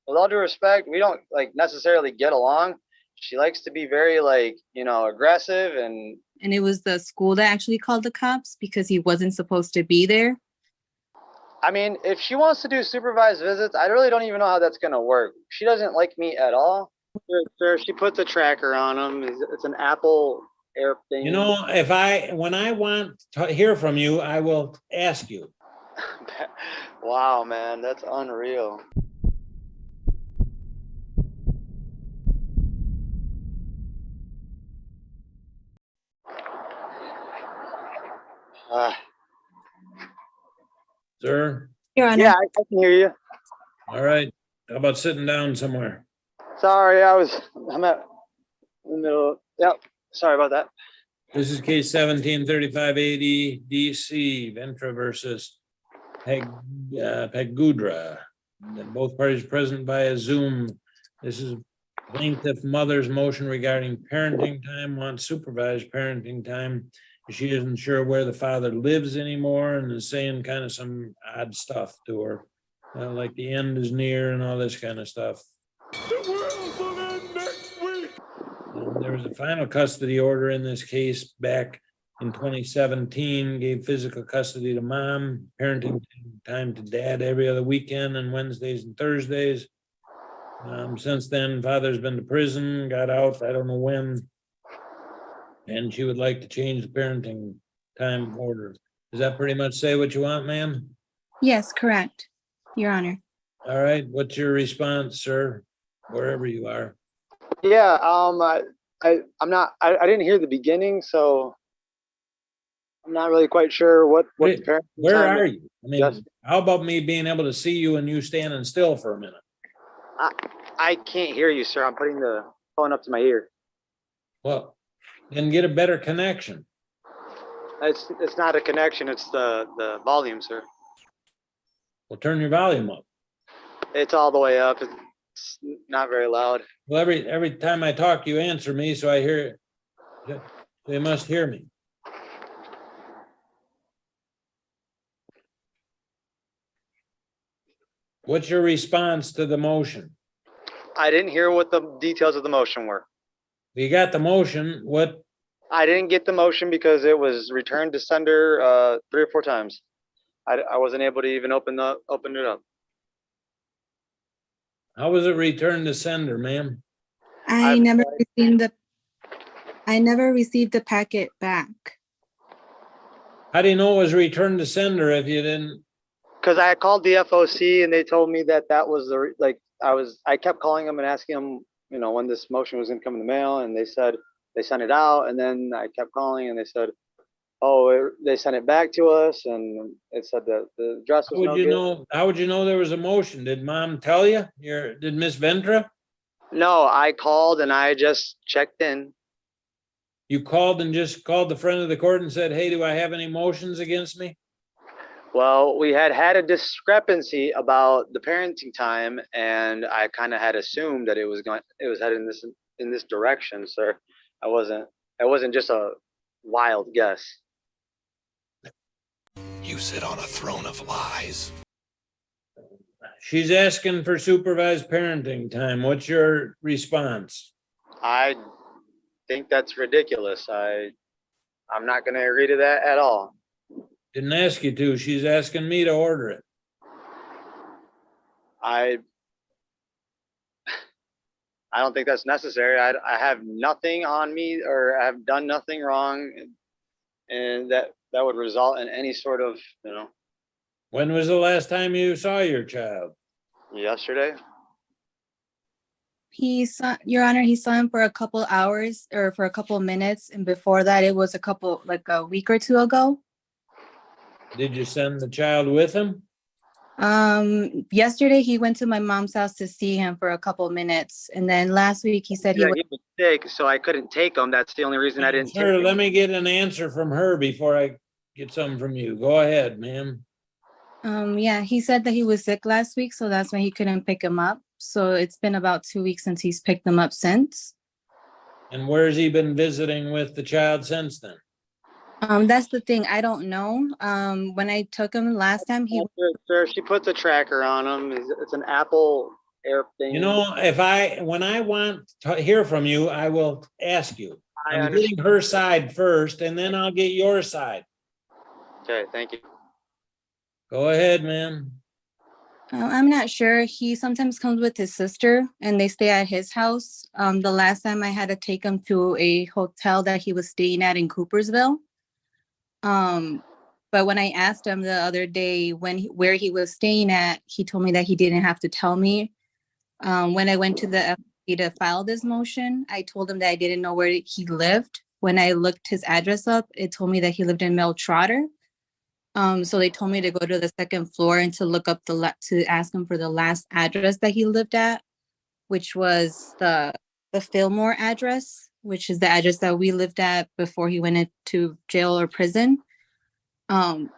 with all due respect, we don't like necessarily get along. She likes to be very like, aggressive and And it was the school that actually called the cops because he wasn't supposed to be there. I mean, if she wants to do supervised visits, I really don't even know how that's gonna work. She doesn't like me at all. Sir, she puts a tracker on him. It's an Apple airplane. You know, when I want to hear from you, I will ask you. Wow, man, that's unreal. Sir? Your Honor. Yeah, I can hear you. All right. How about sitting down somewhere? Sorry, I'm at the middle. Yep. Sorry about that. This is case 173580 DC Ventra versus Pegudra. Both parties present via Zoom. This is plaintiff mother's motion regarding parenting time, wants supervised parenting time. She isn't sure where the father lives anymore and is saying kind of some odd stuff to her. Like the end is near and all this kind of stuff. The world will end next week. There was a final custody order in this case back in 2017, gave physical custody to mom, parenting time to dad every other weekend and Wednesdays and Thursdays. Since then, father's been to prison, got out, I don't know when. And she would like to change the parenting time order. Does that pretty much say what you want, ma'am? Yes, correct, Your Honor. All right, what's your response, sir? Wherever you are. Yeah, I didn't hear the beginning, so I'm not really quite sure what the parenting Where time are is. you? I mean, how about me being able to see you and you standing still for a minute? I can't hear you, sir. I'm putting the phone up to my ear. Well, then get a better connection. It's not a connection. It's the volume, sir. Well, turn your volume up. It's all the way up. It's not very loud. Well, every time I talk, you answer me, so I hear it. They must hear me. What's your response to the motion? I didn't hear what the details of the motion were. You got the motion. What? I didn't get the motion because it was returned to sender 3 or 4 times. I wasn't able to even open it up. How was it returned to sender, ma'am? I never received the packet back. How do you know it was returned to sender if you didn't? Because I called the FOC and they told me that was I kept calling them and asking them, when this motion was going to come in the mail, and they said they sent it out, and then I kept calling and they said, they sent it back to us, and it said that the address was no good. How would you know there was a motion? Did mom tell you? Did Miss Ventra? No, I called and I just checked in. You called and just called the friend of the court and said, hey, do I have any motions against me? Well, we had a discrepancy about the parenting time, and I kind of had assumed that it was headed in this direction, sir. It wasn't just a wild guess. You sit on a throne of lies. She's asking for supervised parenting time. What's your response? I think that's ridiculous. I'm not going to agree to that at all. Didn't ask you to. She's asking me to order it. I don't think that's necessary. I have nothing on me, or I have done nothing wrong, and that would result in any sort of, When was the last time you saw your child? Yesterday. Your Honor, he saw him for a couple hours or for a couple minutes, and before that it was a week or 2 ago. Did you send the child with him? Yesterday he went to my mom's house to see him for a couple minutes, and then last week he said he was sick, so I couldn't take him. That's the only reason I didn't. Sir, let me get an answer from her before I get something from you. Go ahead, ma'am. Yeah, he said that he was sick last week, so that's why he couldn't pick him up. So it's been about 2 weeks since he's picked them up since. And where's he been visiting with the child since then? That's the thing. I don't know. When I took him last time, Sir, she puts a tracker on him. It's an Apple air thing. You know, when I want to hear from you, I will ask you. I I'm understand. getting her side first, and then I'll get your side. Okay, thank you. Go ahead, man. I'm not sure. He sometimes comes with his sister and they stay at his house. The last time I had to take him to a hotel that he was staying at in Coopersville. But when I asked him the other day where he was staying at, he told me that he didn't have to tell me. When I went to the FD to file this motion, I told him that I didn't know where he lived. When I looked his address up, it told me that he lived in Mel Trotter. So they told me to go to the second floor and to look up to ask him for the last address that he lived at, which was the Fillmore address, which is the address that we lived at before he went into jail or prison. So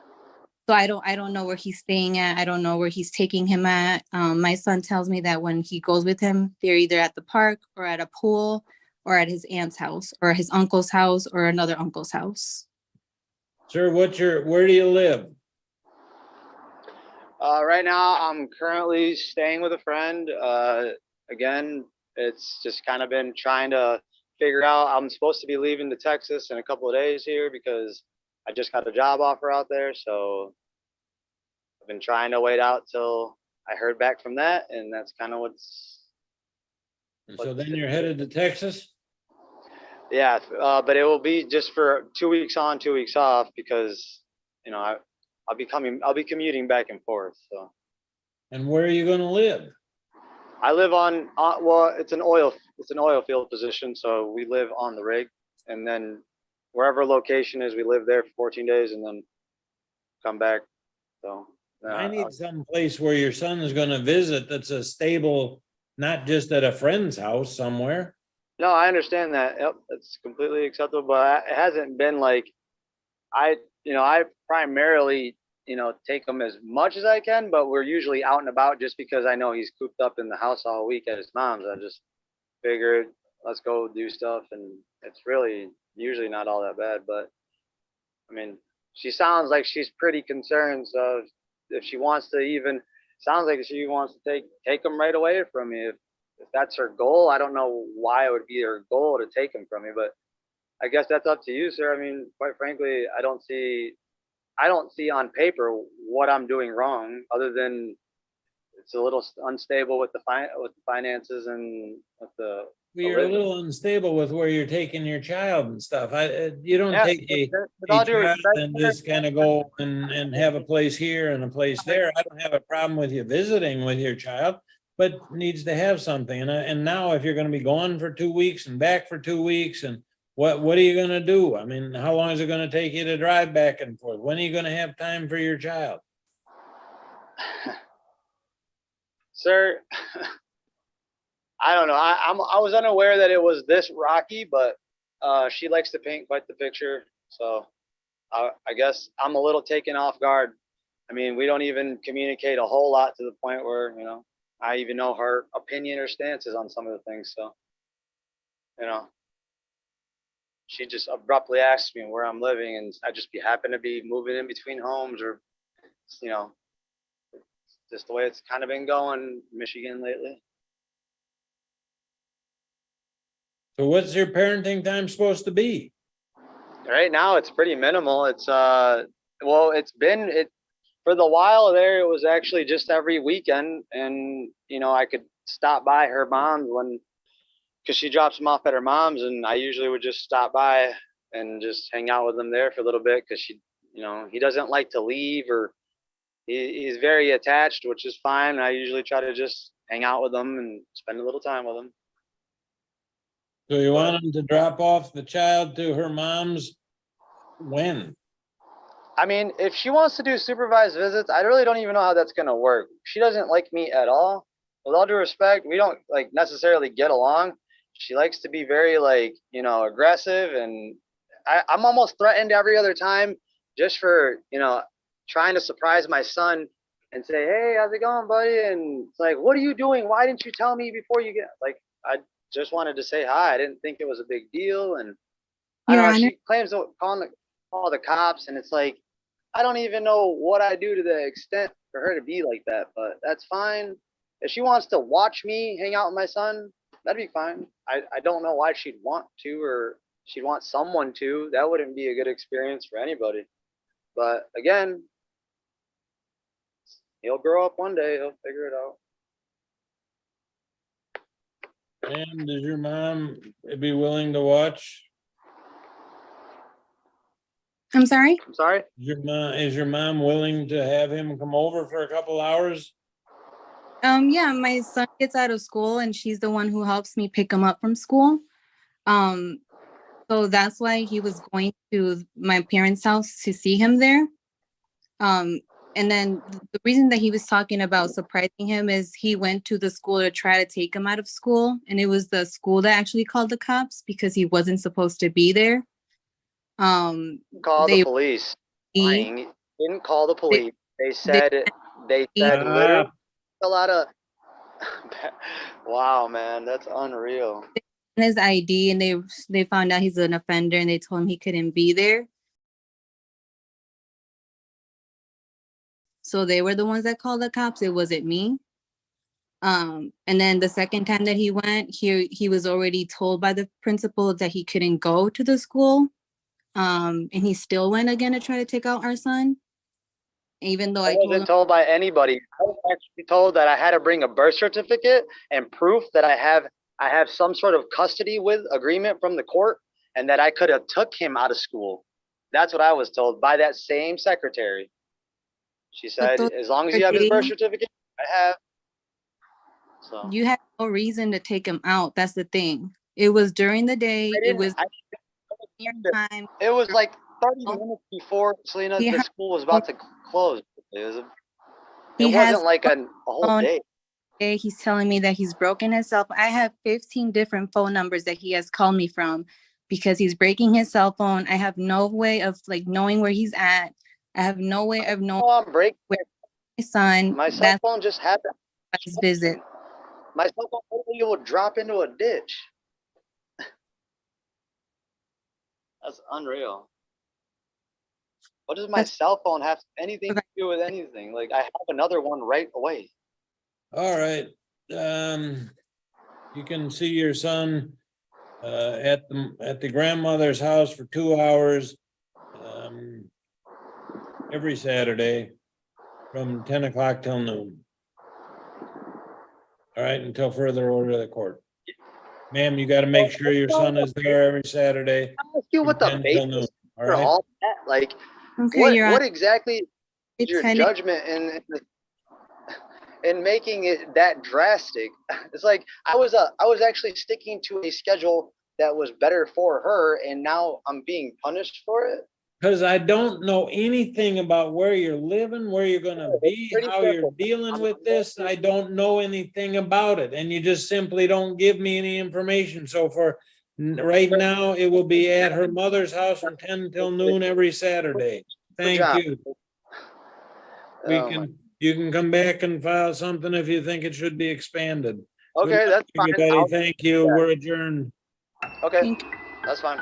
I don't know where he's staying at. I don't know where he's taking him at. My son tells me that when he goes with him, they're either at the park or at a pool or at his aunt's house or his uncle's house or another uncle's house. Sir, where do you live? Right now, I'm currently staying with a friend. Again, it's just kind of been trying to figure out. I'm supposed to be leaving to Texas in a couple of days here because I just got a job offer out there. So I've been trying to wait out till I heard back from that, and that's kind of what's. And so then you're headed to Texas? Yeah, but it will be just for 2 weeks on, 2 weeks off because, you know, I'll be commuting back and forth. So And where are you gonna live? I live on, well, it's an oil field position. So we live on the rig, and then wherever location is, we live there for 14 days and then come back. So I need some place where your son is gonna visit that's a stable, not just at a friend's house somewhere. no, I understand that. Yep, it's completely acceptable, but it hasn't been like I primarily, take him as much as I can, but we're usually out and about just because I know he's cooped up in the house all week at his mom's. I just figured let's go do stuff, and it's really usually not all that bad. But I mean, she sounds like she's pretty concerned. So if she wants to even, sounds like she wants to take him right away from me. If that's her goal, I don't know why it would be her goal to take him from me, but I guess that's up to you, sir. I mean, quite frankly, I don't see on paper what I'm doing wrong, other than it's a little unstable with the finances and with the. You're a little unstable with where you're taking your child and stuff. You don't Yeah, take with all a due child respect, and sir, just kind of go and have a place here and a place there. I don't have a problem with you visiting with your child, but needs to have something. And now if you're gonna be gone for 2 weeks and back for 2 weeks, and what are you gonna do? I mean, how long is it gonna take you to drive back and forth? When are you gonna have time for your child? sir, I don't know. I was unaware that it was this rocky, but she likes to paint quite the picture. So I guess I'm a little taken off guard. I mean, we don't even communicate a whole lot to the point where, I even know her opinion or stances on some of the things. So, she just abruptly asked me where I'm living, and I just happen to be moving in between homes, or, just the way it's kind of been going in Michigan lately. So what's your parenting time supposed to be? Right now, it's pretty minimal. It's for the while there. It was actually just every weekend, and I could stop by her mom's because she drops them off at her mom's, and I usually would just stop by and just hang out with them there for a little bit because he doesn't like to leave, or he's very attached, which is fine. I usually try to just hang out with them and spend a little time with them. So you want him to drop off the child to her mom's when? I mean, if she wants to do supervised visits, I really don't even know how that's going to work. She doesn't like me at all. With all due respect, we don't necessarily get along. She likes to be very aggressive, and I'm almost threatened every other time just for, trying to surprise my son and say, "Hey, how's it going, buddy?" And it's like, "What are you doing? Why didn't you tell me before you get?" I just wanted to say hi. I didn't think it was a big deal, and I Your don't know. Honor, She claims to call the cops, and it's like, I don't even know what I do to the extent for her to be like that, but that's fine. If she wants to watch me hang out with my son, that'd be fine. I don't know why she'd want to, or she'd want someone to. That wouldn't be a good experience for anybody. But again, he'll grow up one day. He'll figure it out. And does your mom be willing to watch? I'm sorry? I'm sorry. Is your mom willing to have him come over for a couple hours? Yeah, my son gets out of school and she's the one who helps me pick him up from school. So that's why he was going to my parents' house to see him there. And then the reason that he was talking about surprising him is he went to the school to try to take him out of school. And it was the school that actually called the cops because he wasn't supposed to be there. Call the police. Lying. Didn't call the police. They said literally a lot of. Wow, man, that's unreal. His ID, and they found out he's an offender, and they told him he couldn't be there. So they were the ones that called the cops. It wasn't me. And then the second time that he went, he was already told by the principal that he couldn't go to the school. And he still went again to try to take out our son. Even though I wasn't told by anybody. I was actually told that I had to bring a birth certificate and proof that I have some sort of custody with agreement from the court, and that I could have took him out of school. That's what I was told by that same secretary. She said, as long as you have his birth certificate, I have. So you had no reason to take him out. That's the thing. It was during the day. It was time. It was like 30 minutes before Selena, the school was about to close. It wasn't like a whole day. He's telling me that he's broken his cell phone. I have 15 different phone numbers that he has called me from because he's breaking his cell phone. I have no way of like knowing where he's at. I have no way of knowing where my son. My cell phone just happened. His visit. My cell phone literally will drop into a ditch. That's unreal. What does my cell phone have anything to do with anything? Like, I have another one right away. All right. You can see your son at the grandmother's house for 2 hours every Saturday from 10 o'clock till noon. All right, until further order of the court. Ma'am, you got to make sure your son is there every Saturday. Ask you what the basis all right? all that. Like, okay, what exactly is your judgment in making it that drastic? It's like I was actually sticking to a schedule that was better for her, and now I'm being punished for it. Because I don't know anything about where you're living, where you're gonna be, how you're dealing with this. I don't know anything about it, and you just simply don't give me any information. So for right now, it will be at her mother's house from 10 till noon every Saturday. Thank you. You can come back and file something if you think it should be expanded. Okay, that's fine. Everybody, thank you. We're adjourned. Okay, that's fine.